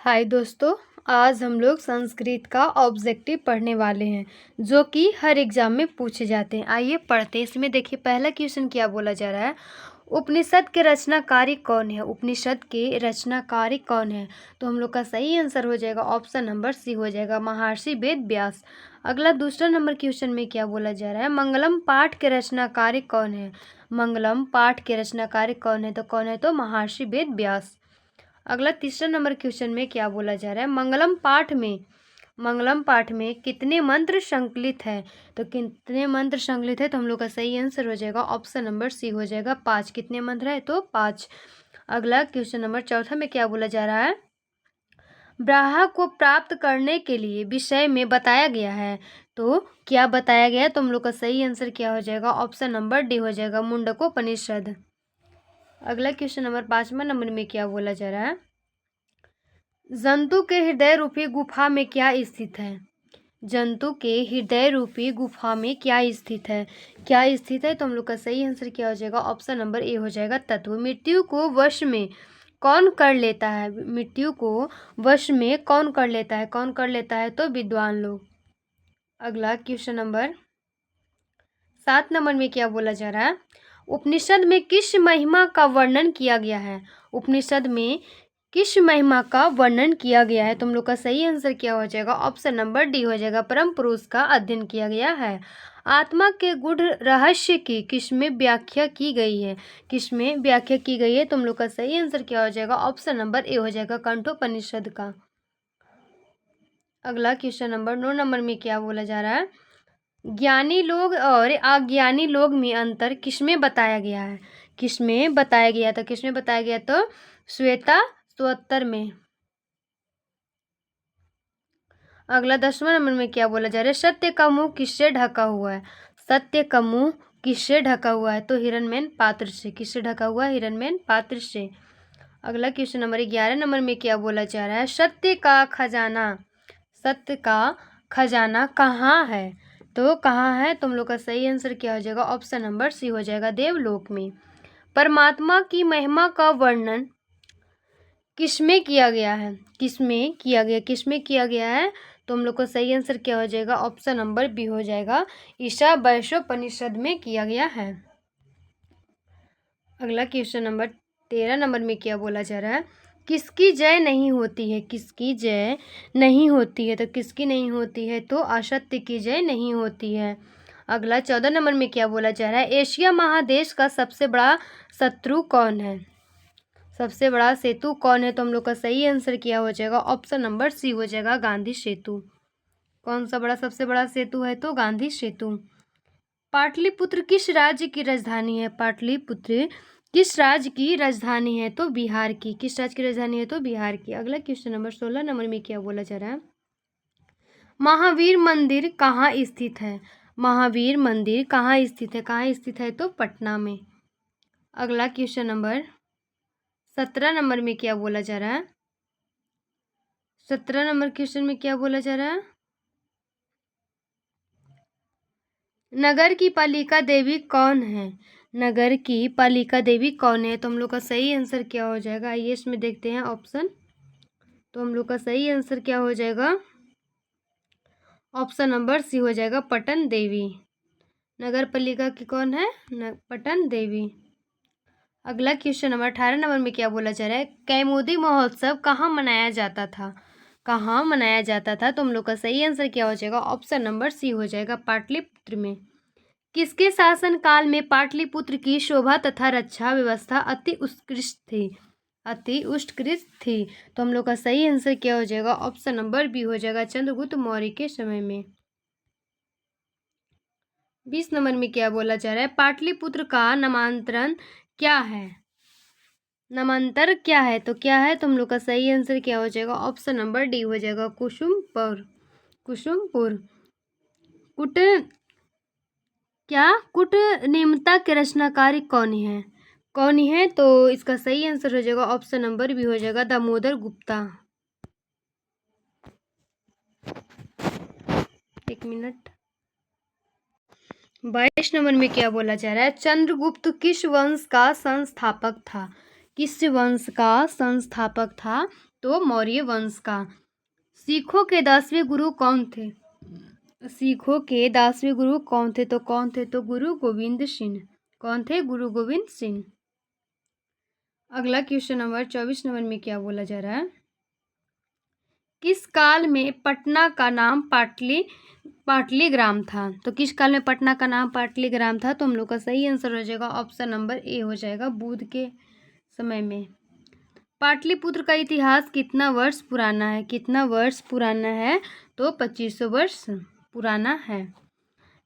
हाय दोस्तों। आज हम लोग संस्कृत का ऑब्जेक्टिव पढ़ने वाले हैं जो कि हर एग्जाम में पूछे जाते हैं। आइए पढ़ते हैं। इसमें देखिए पहला क्वेश्चन क्या बोला जा रहा है। उपनिषद के रचनाकारी कौन है। उपनिषद के रचनाकारी कौन है। तो हम लोग का सही आंसर हो जाएगा ऑप्शन नंबर सी हो जाएगा महर्षि वेद व्यास। अगला दूसरा नंबर क्वेश्चन में क्या बोला जा रहा है। मंगलम पाठ के रचनाकारी कौन है। मंगलम पाठ के रचनाकारी कौन है तो महर्षि वेद व्यास। अगला तीसरा नंबर क्वेश्चन में क्या बोला जा रहा है। मंगलम पाठ में कितने मंत्र संकलित है। तो कितने मंत्र संकलित है तो हम लोग का सही आंसर हो जाएगा ऑप्शन नंबर सी हो जाएगा 5। कितने मंत्र है तो 5। अगला क्वेश्चन नंबर चौथा में क्या बोला जा रहा है। ब्राह्मण को प्राप्त करने के लिए विषय में बताया गया है। तो क्या बताया गया है तो हम लोग का सही आंसर क्या हो जाएगा ऑप्शन नंबर डी हो जाएगा मुंडकोपनिषद। अगला क्वेश्चन नंबर 5वां नंबर में क्या बोला जा रहा है। जंतु के हृदय रूपी गुफा में क्या स्थित है। जंतु के हृदय रूपी गुफा में क्या स्थित है तो हम लोग का सही आंसर क्या हो जाएगा ऑप्शन नंबर ए हो जाएगा तत्व। मृत्यु को वश में कौन कर लेता है। मृत्यु को वश में कौन कर लेता है तो विद्वान लोग। अगला क्वेश्चन नंबर 7 नंबर में क्या बोला जा रहा है। उपनिषद में किस महिमा का वर्णन किया गया है। उपनिषद में किस महिमा का वर्णन किया गया है तो हम लोग का सही आंसर क्या हो जाएगा ऑप्शन नंबर डी हो जाएगा परम पुरुष का अध्ययन किया गया है। आत्मा के गूढ़ रहस्य की किसमें व्याख्या की गई है। तो हम लोग का सही आंसर क्या हो जाएगा ऑप्शन नंबर ए हो जाएगा कंठोपनिषद का। अगला क्वेश्चन नंबर 9 नंबर में क्या बोला जा रहा है। ज्ञानी लोग और अज्ञानी लोग में अंतर किसमें बताया गया तो श्वेता स्तोत्र में। अगला 10वां नंबर में क्या बोला जा रहा है। सत्य का मुंह किससे ढका हुआ है तो हिरण्मय पात्र से। किससे ढका हुआ है हिरण्मय पात्र से। अगला क्वेश्चन नंबर 11 नंबर में क्या बोला जा रहा है। सत्य का खजाना कहाँ है तो हम लोग का सही आंसर क्या हो जाएगा ऑप्शन नंबर सी हो जाएगा देवलोक में। परमात्मा की महिमा का वर्णन किसमें किया गया है तो हम लोग का सही आंसर क्या हो जाएगा ऑप्शन नंबर बी हो जाएगा ईशावास्योपनिषद में किया गया है। अगला क्वेश्चन नंबर 13 नंबर में क्या बोला जा रहा है। किसकी जय नहीं होती है तो किसकी नहीं होती है तो असत्य की जय नहीं होती है। अगला 14 नंबर में क्या बोला जा रहा है। एशिया महादेश का सबसे बड़ा सेतु कौन है तो हम लोग का सही आंसर क्या हो जाएगा ऑप्शन नंबर सी हो जाएगा गांधी सेतु। कौन सा सबसे बड़ा सेतु है तो गांधी सेतु। पाटलिपुत्र किस राज्य की राजधानी है तो बिहार की। अगला क्वेश्चन नंबर 16 नंबर में क्या बोला जा रहा है। महावीर मंदिर कहाँ स्थित है तो पटना में। अगला क्वेश्चन नंबर 17 नंबर में क्या बोला जा रहा है। 17 नंबर क्वेश्चन में क्या बोला जा रहा है। नगर की पालिका देवी कौन है तो हम लोग का सही आंसर क्या हो जाएगा। आइए इसमें देखते हैं ऑप्शन। तो हम लोग का सही आंसर क्या हो जाएगा ऑप्शन नंबर सी हो जाएगा पटन देवी। नगर पालिका की कौन है पटन देवी। अगला क्वेश्चन नंबर 18 नंबर में क्या बोला जा रहा है। कैमोदी महोत्सव कहाँ मनाया जाता था तो हम लोग का सही आंसर क्या हो जाएगा ऑप्शन नंबर सी हो जाएगा पाटलिपुत्र में। किसके शासन काल में पाटलिपुत्र की शोभा तथा रक्षा व्यवस्था अति उत्कृष्ट थी तो हम लोग का सही आंसर क्या हो जाएगा ऑप्शन नंबर बी हो जाएगा चंद्रगुप्त मौर्य के समय में। 20 नंबर में क्या बोला जा रहा है। पाटलिपुत्र का नामांतर क्या है तो हम लोग का सही आंसर क्या हो जाएगा ऑप्शन नंबर डी हो जाएगा कुसुमपुर। कूटनीमता के रचनाकारी कौन है तो इसका सही आंसर हो जाएगा ऑप्शन नंबर बी हो जाएगा दामोदर गुप्ता। एक मिनट। 22 नंबर में क्या बोला जा रहा है। चंद्रगुप्त किस वंश का संस्थापक था तो मौर्य वंश का। सिखों के 10वें गुरु कौन थे? सिखों के 10वें गुरु कौन थे? तो कौन थे? तो गुरु गोविंद सिंह। कौन थे? गुरु गोविंद सिंह। अगला क्वेश्चन नंबर 24 नंबर में क्या बोला जा रहा है? किस काल में पटना का नाम पाटलीग्राम था? तो किस काल में पटना का नाम पाटलीग्राम था? तो हम लोग का सही आंसर हो जाएगा ऑप्शन नंबर ए हो जाएगा, बुद्ध के समय में। पाटलिपुत्र का इतिहास कितना वर्ष पुराना है? कितना वर्ष पुराना है? तो 2500 वर्ष पुराना है।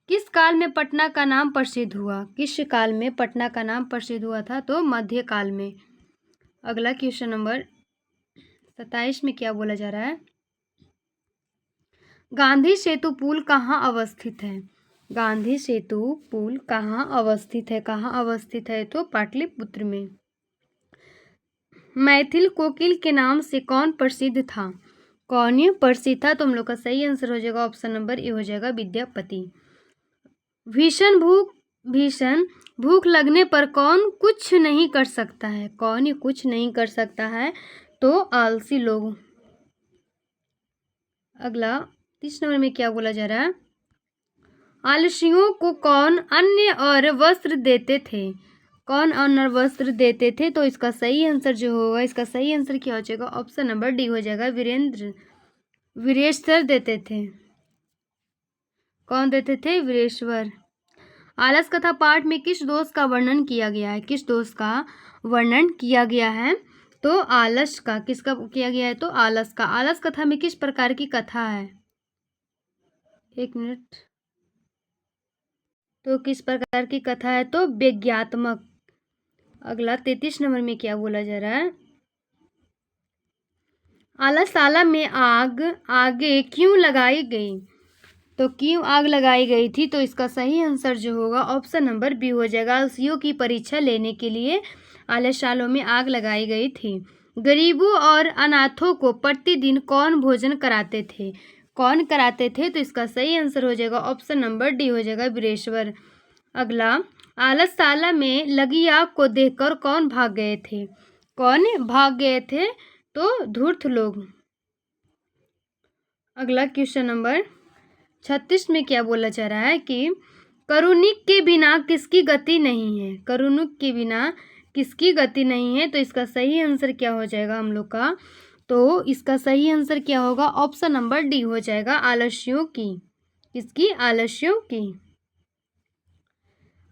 किस काल में पटना का नाम प्रसिद्ध हुआ? किस काल में पटना का नाम प्रसिद्ध हुआ था? तो मध्य काल में। अगला क्वेश्चन नंबर 27 में क्या बोला जा रहा है? गांधी सेतु पुल कहाँ अवस्थित है? गांधी सेतु पुल कहाँ अवस्थित है? कहाँ अवस्थित है? तो पाटलिपुत्र में। मैथिल कोकिल के नाम से कौन प्रसिद्ध था? कौन ये प्रसिद्ध था? तो हम लोग का सही आंसर हो जाएगा ऑप्शन नंबर ए हो जाएगा, विद्यापति। भीषण भूख लगने पर कौन कुछ नहीं कर सकता है? कौन ये कुछ नहीं कर सकता है? तो आलसी लोग। अगला 30 नंबर में क्या बोला जा रहा है? आलसियों को कौन अन्न और वस्त्र देते थे? कौन अन्न और वस्त्र देते थे? तो इसका सही आंसर जो होगा, इसका सही आंसर क्या हो जाएगा? ऑप्शन नंबर डी हो जाएगा, वीरेश्वर देते थे। कौन देते थे? वीरेश्वर। आलस कथा पाठ में किस दोष का वर्णन किया गया है? किस दोष का वर्णन किया गया है? तो आलस का। किसका किया गया है? तो आलस का। आलस कथा में किस प्रकार की कथा है? एक मिनट। तो किस प्रकार की कथा है? तो व्यंग्यात्मक। अगला 33 नंबर में क्या बोला जा रहा है? आलसशाला में आग आगे क्यों लगाई गई? तो क्यों आग लगाई गई थी? तो इसका सही आंसर जो होगा ऑप्शन नंबर बी हो जाएगा, आलसियों की परीक्षा लेने के लिए आलसशालों में आग लगाई गई थी। गरीबों और अनाथों को प्रतिदिन कौन भोजन कराते थे? कौन कराते थे? तो इसका सही आंसर हो जाएगा ऑप्शन नंबर डी हो जाएगा, वीरेश्वर। अगला, आलसशाला में लगी आग को देखकर कौन भाग गए थे? कौन भाग गए थे? तो धूर्त लोग। अगला क्वेश्चन नंबर 36 में क्या बोला जा रहा है कि करुणिक के बिना किसकी गति नहीं है? करुणिक के बिना किसकी गति नहीं है? तो इसका सही आंसर क्या हो जाएगा हम लोग का? तो इसका सही आंसर क्या होगा? ऑप्शन नंबर डी हो जाएगा, आलस्यों की। किसकी? आलस्यों की।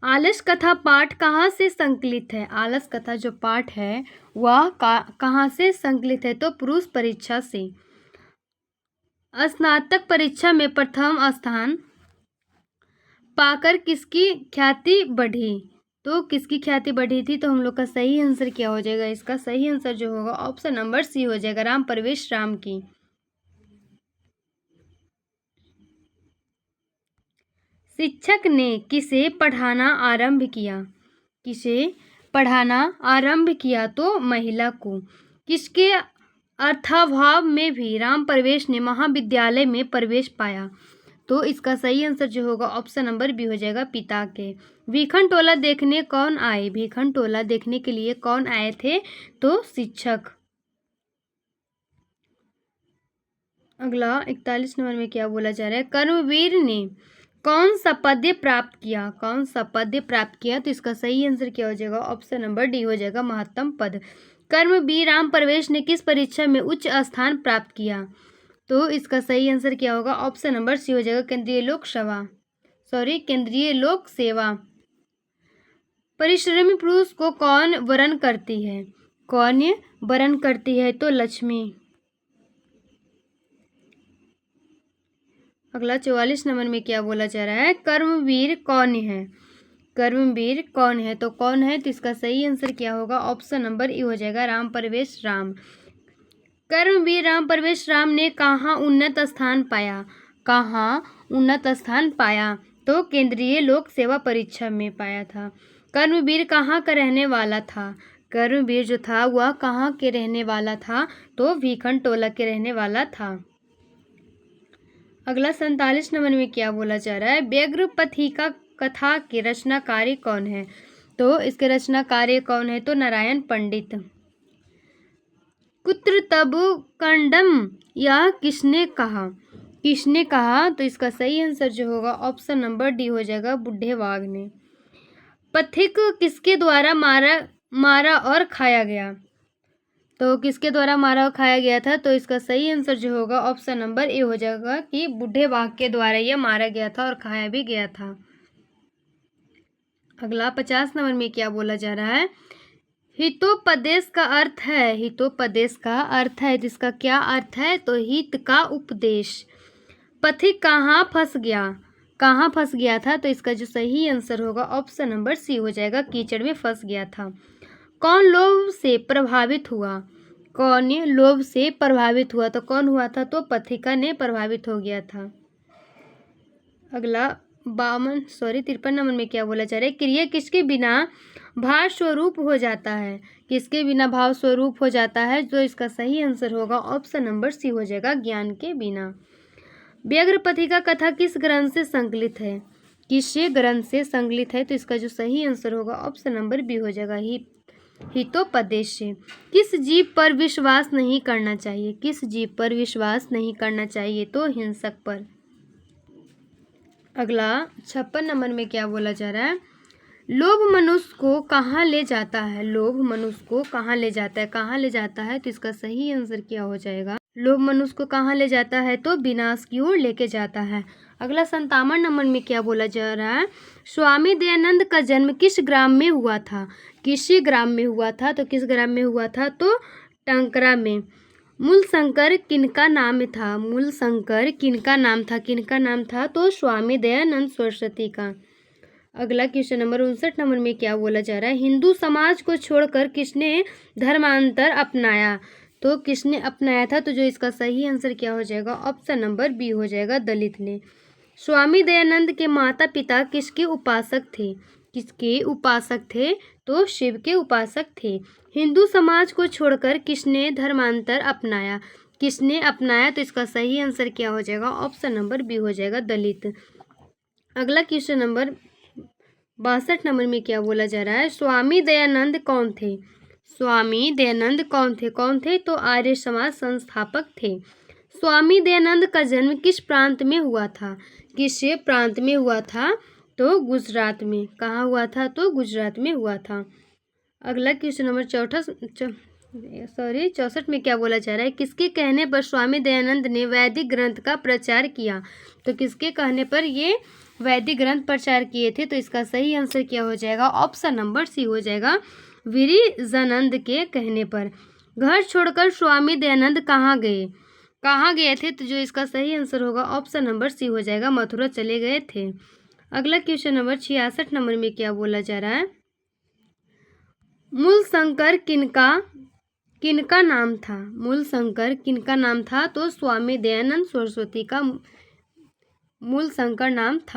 आलस कथा पाठ कहाँ से संकलित है? आलस कथा जो पाठ है वह कहाँ से संकलित है? तो पुरुष परीक्षा से। स्नातक परीक्षा में प्रथम स्थान पाकर किसकी ख्याति बढ़ी? तो किसकी ख्याति बढ़ी थी? तो हम लोग का सही आंसर क्या हो जाएगा? इसका सही आंसर जो होगा ऑप्शन नंबर सी हो जाएगा, राम प्रवेश राम की। शिक्षक ने किसे पढ़ाना आरंभ किया? किसे पढ़ाना आरंभ किया? तो महिला को। किसके अर्थाभाव में भी राम प्रवेश ने महाविद्यालय में प्रवेश पाया? तो इसका सही आंसर जो होगा ऑप्शन नंबर बी हो जाएगा, पिता के। भीखन टोला देखने कौन आए? भीखन टोला देखने के लिए कौन आए थे? तो शिक्षक। अगला 41 नंबर में क्या बोला जा रहा है? कर्मवीर ने कौन सा पद प्राप्त किया? कौन सा पद प्राप्त किया? तो इसका सही आंसर क्या हो जाएगा? ऑप्शन नंबर डी हो जाएगा, महत्तम पद। कर्मवीर राम प्रवेश ने किस परीक्षा में उच्च स्थान प्राप्त किया? तो इसका सही आंसर क्या होगा? ऑप्शन नंबर सी हो जाएगा, केंद्रीय लोक सेवा। परिश्रमी पुरुष को कौन वरण करती है? कौन वरण करती है? तो लक्ष्मी। अगला 44 नंबर में क्या बोला जा रहा है? कर्मवीर कौन है? कर्मवीर कौन है? तो कौन है? तो इसका सही आंसर क्या होगा? ऑप्शन नंबर ए हो जाएगा, राम प्रवेश राम। कर्मवीर राम प्रवेश राम ने कहाँ उन्नत स्थान पाया? कहाँ उन्नत स्थान पाया? तो केंद्रीय लोक सेवा परीक्षा में पाया था। कर्मवीर कहाँ का रहने वाला था? कर्मवीर जो था वह कहाँ के रहने वाला था? तो भीखन टोला के रहने वाला था। अगला 47 नंबर में क्या बोला जा रहा है? व्यग्रपथिका कथा के रचनाकारी कौन है? तो इसके रचनाकारी कौन है? तो नारायण पंडित। कुत्र तब कंडम, यह किसने कहा? किसने कहा? तो इसका सही आंसर जो होगा ऑप्शन नंबर डी हो जाएगा, बुढ़े बाघ ने। पथिक किसके द्वारा मारा और खाया गया? तो किसके द्वारा मारा और खाया गया था? तो इसका सही आंसर जो होगा ऑप्शन नंबर ए हो जाएगा कि बुढ़े बाघ के द्वारा यह मारा गया था और खाया भी गया था। अगला 50 नंबर में क्या बोला जा रहा है? हितोपदेश का अर्थ है, हितोपदेश का अर्थ है, जिसका क्या अर्थ है? तो हित का उपदेश। पथिक कहाँ फंस गया? कहाँ फंस गया था? तो इसका जो सही आंसर होगा ऑप्शन नंबर सी हो जाएगा, कीचड़ में फंस गया था। कौन लोभ से प्रभावित हुआ? कौन लोभ से प्रभावित हुआ? तो कौन हुआ था? तो पथिका ने प्रभावित हो गया था। अगला 53 नंबर में क्या बोला जा रहा है? क्रिया किसके बिना भाव स्वरूप हो जाता है? किसके बिना भाव स्वरूप हो जाता है? जो इसका सही आंसर होगा ऑप्शन नंबर सी हो जाएगा, ज्ञान के बिना। व्याघ्र पथिका कथा किस ग्रंथ से संकलित है? किस ग्रंथ से संकलित है? तो इसका जो सही आंसर होगा ऑप्शन नंबर बी हो जाएगा, हितोपदेश से। किस जीव पर विश्वास नहीं करना चाहिए? किस जीव पर विश्वास नहीं करना चाहिए? तो हिंसक पर। अगला 56 नंबर में क्या बोला जा रहा है? लोभ मनुष्य को कहाँ ले जाता है? लोभ मनुष्य को कहाँ ले जाता है? कहाँ ले जाता है? तो इसका सही आंसर क्या हो जाएगा? लोभ मनुष्य को कहाँ ले जाता है? तो विनाश की ओर लेके जाता है। अगला 57 नंबर में क्या बोला जा रहा है? स्वामी दयानंद का जन्म किस ग्राम में हुआ था? किस ग्राम में हुआ था? तो किस ग्राम में हुआ था? तो टंकरा में। मूल शंकर किनका नाम था? मूल शंकर किनका नाम था? किनका नाम था? तो स्वामी दयानंद सरस्वती का। अगला क्वेश्चन नंबर 59 नंबर में क्या बोला जा रहा है? हिंदू समाज को छोड़कर किसने धर्मांतर अपनाया? तो किसने अपनाया था? तो जो इसका सही आंसर क्या हो जाएगा? ऑप्शन नंबर बी हो जाएगा, दलित ने। स्वामी दयानंद के माता पिता किसके उपासक थे? किसके उपासक थे? तो शिव के उपासक थे। हिंदू समाज को छोड़कर किसने धर्मांतर अपनाया? किसने अपनाया? तो इसका सही आंसर क्या हो जाएगा? ऑप्शन नंबर बी हो जाएगा, दलित। अगला क्वेश्चन नंबर 62 नंबर में क्या बोला जा रहा है? स्वामी दयानंद कौन थे? स्वामी दयानंद कौन थे? कौन थे? तो आर्य समाज संस्थापक थे। स्वामी दयानंद का जन्म किस प्रांत में हुआ था? किस प्रांत में हुआ था? तो गुजरात में। कहाँ हुआ था? तो गुजरात में हुआ था। अगला क्वेश्चन नंबर 64 में क्या बोला जा रहा है? किसके कहने पर स्वामी दयानंद ने वैदिक ग्रंथ का प्रचार किया? तो किसके कहने पर ये वैदिक ग्रंथ प्रचार किए थे? तो इसका सही आंसर क्या हो जाएगा? ऑप्शन नंबर सी हो जाएगा, विरिजानंद के कहने पर। घर छोड़कर स्वामी दयानंद कहाँ गए? कहाँ गए थे? तो जो इसका सही आंसर होगा ऑप्शन नंबर सी हो जाएगा, मथुरा चले गए थे। अगला क्वेश्चन नंबर 66 नंबर में क्या बोला जा रहा है? मूल शंकर किनका नाम था? मूल शंकर किनका नाम था? तो स्वामी दयानंद सरस्वती का मूल शंकर नाम था।